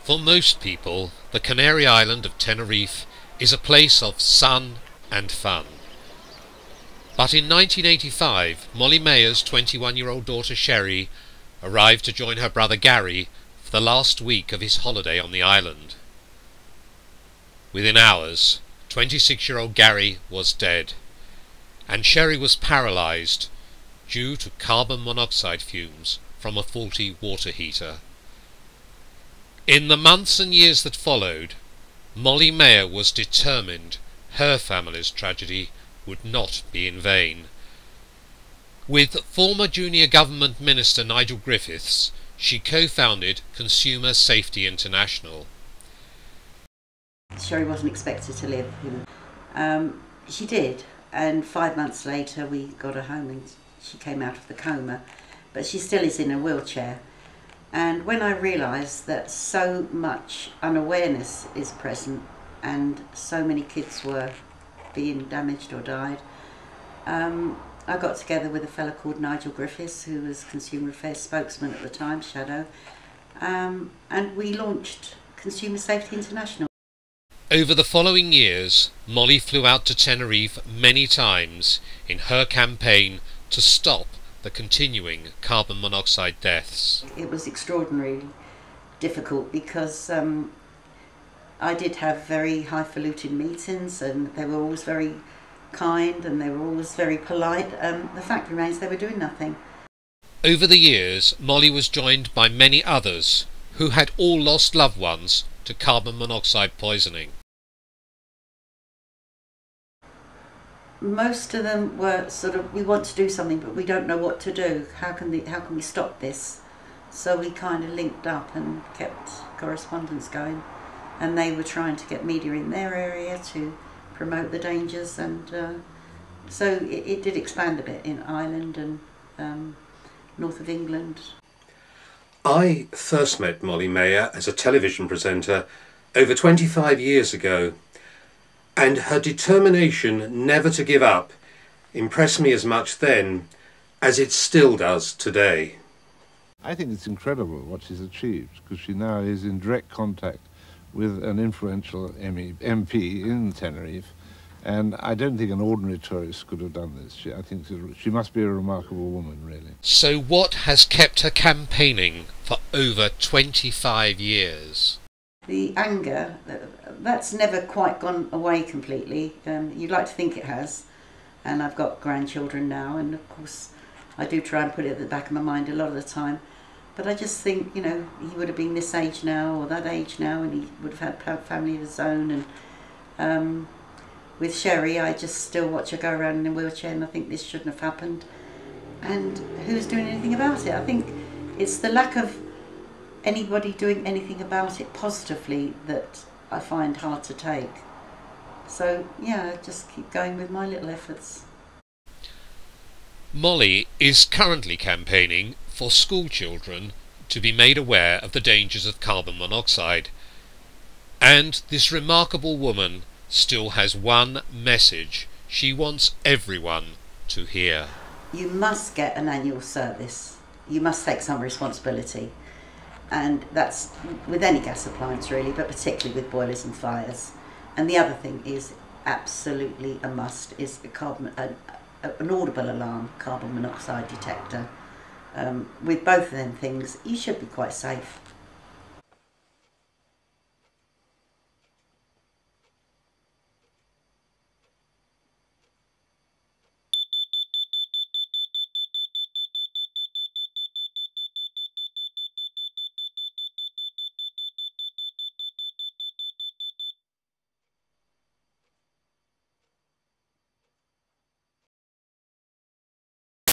For most people, the Canary island of Tenerife is a place of sun and fun. But in 1985, Molly Maher's 21-year-old daughter Sherry arrived to join her brother Gary for the last week of his holiday on the island. Within hours, 26-year-old Gary was dead, and Sherry was paralysed due to carbon monoxide fumes from a faulty water heater. In the months and years that followed, Molly Maher was determined her family's tragedy would not be in vain. With former Junior Government Minister Nigel Griffiths, she co-founded Consumer Safety International. Sherry wasn't expected to live. She did, and 5 months later we got her home and she came out of the coma, but she still is in a wheelchair. And when I realised that so much unawareness is present and so many kids were being damaged or died, I got together with a fellow called Nigel Griffiths, who was Consumer Affairs spokesman at the time, Shadow, and we launched Consumer Safety International. Over the following years, Molly flew out to Tenerife many times in her campaign to stop the continuing carbon monoxide deaths. It was extraordinarily difficult because I did have very highfalutin meetings and they were always very kind and they were always very polite. The fact remains they were doing nothing. Over the years, Molly was joined by many others who had all lost loved ones to carbon monoxide poisoning. Most of them were sort of, we want to do something but we don't know what to do. How can we stop this? So we kind of linked up and kept correspondence going, and they were trying to get media in their area to promote the dangers, and so it did expand a bit in Ireland and north of England. I first met Molly Maher as a television presenter over 25 years ago, and her determination never to give up impressed me as much then as it still does today. I think it's incredible what she's achieved, because she now is in direct contact with an influential MP in Tenerife, and I don't think an ordinary tourist could have done this. I think she must be a remarkable woman, really. So what has kept her campaigning for over 25 years? The anger, that's never quite gone away completely. You'd like to think it has, and I've got grandchildren now, and of course I do try and put it at the back of my mind a lot of the time. But I just think, you know, he would have been this age now or that age now, and he would have had a family of his own. And with Sherry, I just still watch her go around in a wheelchair, and I think this shouldn't have happened. And who's doing anything about it? I think it's the lack of anybody doing anything about it positively that I find hard to take. So yeah, I just keep going with my little efforts. Molly is currently campaigning for school children to be made aware of the dangers of carbon monoxide. And this remarkable woman still has one message she wants everyone to hear. You must get an annual service. You must take some responsibility. And that's with any gas appliance really, but particularly with boilers and fires. And the other thing is absolutely a must is an audible alarm carbon monoxide detector. With both of them things, you should be quite safe.